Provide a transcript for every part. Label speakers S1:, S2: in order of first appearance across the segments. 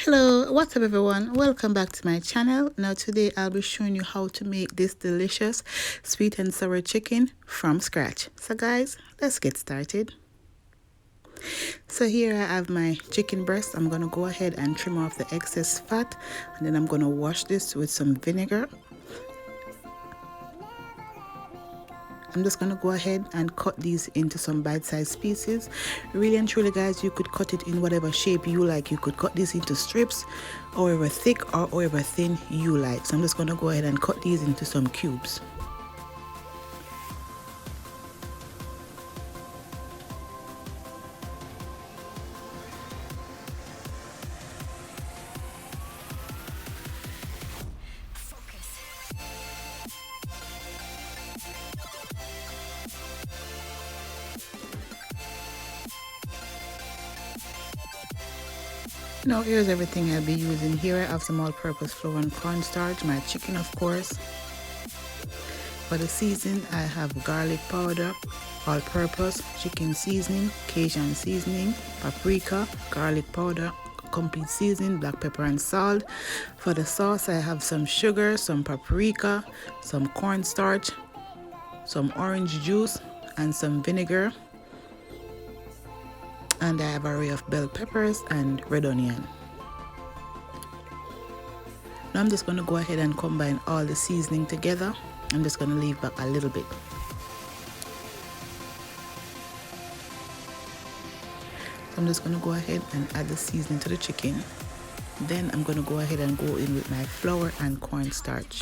S1: Hello, what's up everyone? Welcome back to my channel. Now today I'll be showing you how to make this delicious sweet and sour chicken from scratch. So guys, let's get started. So here I have my chicken breast. I'm going to go ahead and trim off the excess fat, and then I'm going to wash this with some vinegar. I'm just going to go ahead and cut these into some bite-sized pieces. Really and truly guys, you could cut it in whatever shape you like. You could cut this into strips, however thick or however thin you like. So I'm just going to go ahead and cut these into some cubes. Now here's everything I'll be using. Here I have some all-purpose flour and cornstarch, my chicken of course. For the season I have garlic powder, all-purpose, chicken seasoning, Cajun seasoning, paprika, garlic powder, complete seasoning, black pepper and salt. For the sauce I have some sugar, some paprika, some cornstarch, some orange juice and some vinegar. And I have an array of bell peppers and red onion. Now I'm just going to go ahead and combine all the seasoning together. I'm just going to leave back a little bit. So I'm just going to go ahead and add the seasoning to the chicken. Then I'm going to go ahead and go in with my flour and cornstarch.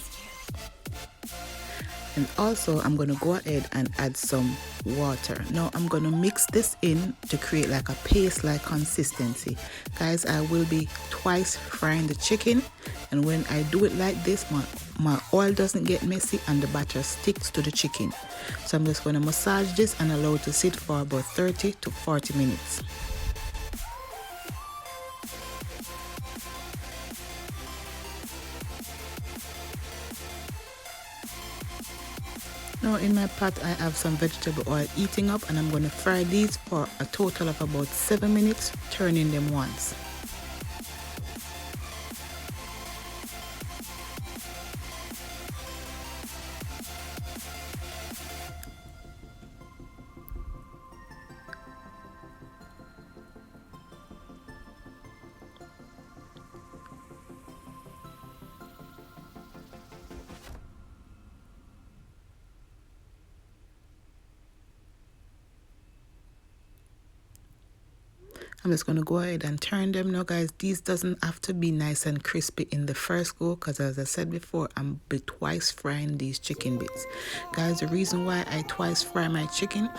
S1: And also I'm going to go ahead and add some water. Now I'm going to mix this in to create like a paste-like consistency. Guys, I will be twice frying the chicken, and when I do it like this, my oil doesn't get messy and the batter sticks to the chicken. So I'm just going to massage this and allow it to sit for about 30 to 40 minutes. Now in my pot I have some vegetable oil heating up, and I'm going to fry these for a total of about 7 minutes, turning them once. I'm just going to go ahead and turn them. Now guys, these doesn't have to be nice and crispy in the first go, because as I said before, I'm be twice frying these chicken bits. Guys, the reason why I twice fry my chicken,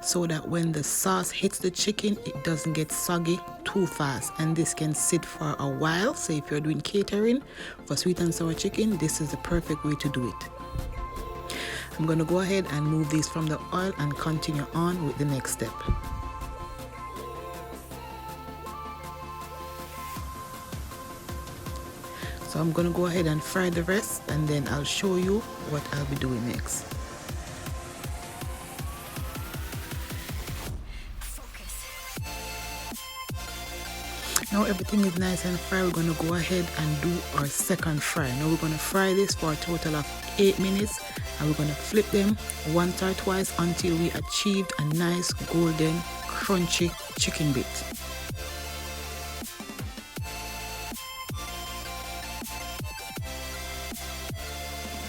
S1: so that when the sauce hits the chicken, it doesn't get soggy too fast, and this can sit for a while. So if you're doing catering for sweet and sour chicken, this is the perfect way to do it. I'm going to go ahead and move these from the oil and continue on with the next step. So I'm going to go ahead and fry the rest, and then I'll show you what I'll be doing next. Now everything is nice and fried. We're going to go ahead and do our second fry. Now we're going to fry this for a total of 8 minutes, and we're going to flip them once or twice until we achieved a nice golden crunchy chicken bit.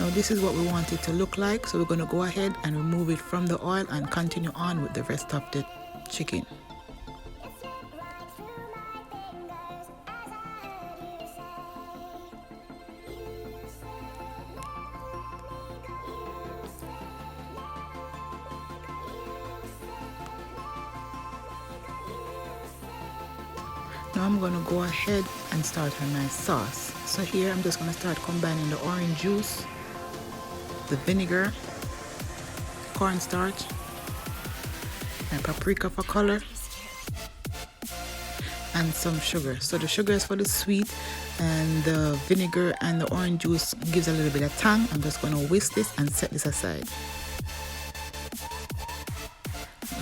S1: Now this is what we want it to look like, so we're going to go ahead and remove it from the oil and continue on with the rest of the chicken. Now I'm going to go ahead and start on my sauce. So here I'm just going to start combining the orange juice, the vinegar, cornstarch, and paprika for color, and some sugar. So the sugar is for the sweet, and the vinegar and the orange juice gives a little bit of tang. I'm just going to whisk this and set this aside.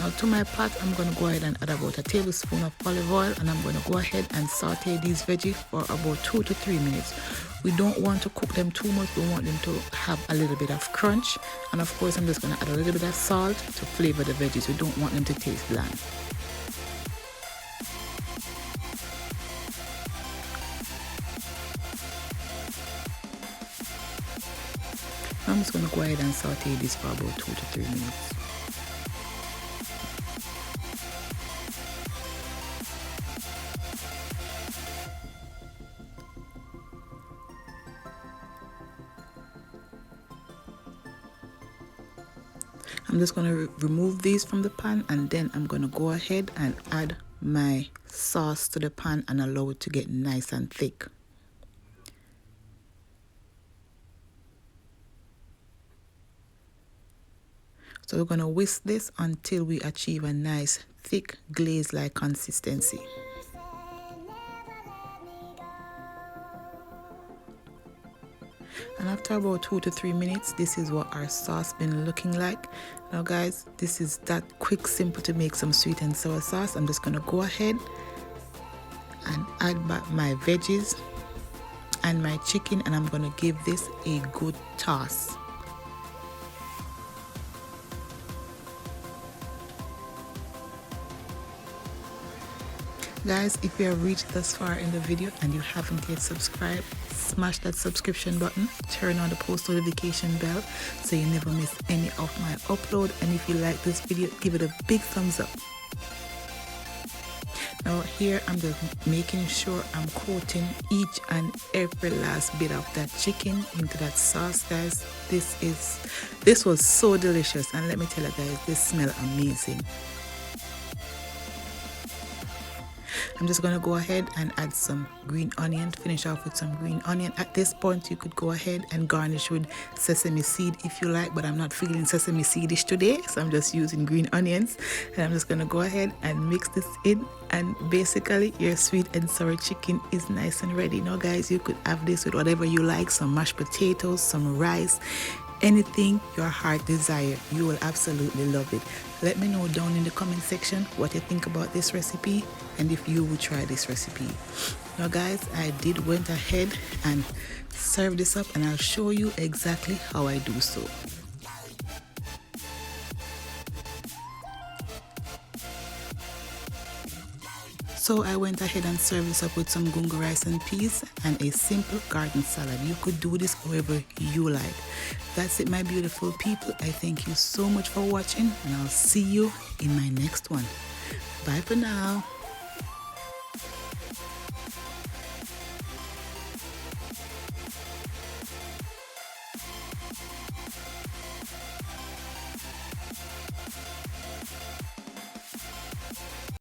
S1: Now to my pot, I'm going to go ahead and add about a tablespoon of olive oil, and I'm going to go ahead and saute these veggies for about 2 to 3 minutes. We don't want to cook them too much. We want them to have a little bit of crunch. And of course, I'm just going to add a little bit of salt to flavor the veggies. We don't want them to taste bland. I'm just going to go ahead and saute this for about 2 to 3 minutes. I'm just going to remove these from the pan, and then I'm going to go ahead and add my sauce to the pan and allow it to get nice and thick. So we're going to whisk this until we achieve a nice thick glaze-like consistency. And after about 2 to 3 minutes, this is what our sauce been looking like. Now guys, this is that quick, simple to make some sweet and sour sauce. I'm just going to go ahead and add back my veggies and my chicken, and I'm going to give this a good toss. Guys, if you have reached this far in the video and you haven't yet subscribed, smash that subscription button, turn on the post notification bell so you never miss any of my upload. And if you like this video, give it a big thumbs up. Now here I'm just making sure I'm coating each and every last bit of that chicken into that sauce, guys. This was so delicious, and let me tell you guys, this smells amazing. I'm just going to go ahead and add some green onion, finish off with some green onion. At this point, you could go ahead and garnish with sesame seed if you like, but I'm not feeling sesame seedish today, so I'm just using green onions. And I'm just going to go ahead and mix this in, and basically your sweet and sour chicken is nice and ready. Now guys, you could have this with whatever you like, some mashed potatoes, some rice, anything your heart desire. You will absolutely love it. Let me know down in the comment section what you think about this recipe and if you would try this recipe. Now guys, I went ahead and serve this up, and I'll show you exactly how I do so. So I went ahead and served this up with some gungo rice and peas and a simple garden salad. You could do this however you like. That's it, my beautiful people. I thank you so much for watching, and I'll see you in my next one. Bye for now.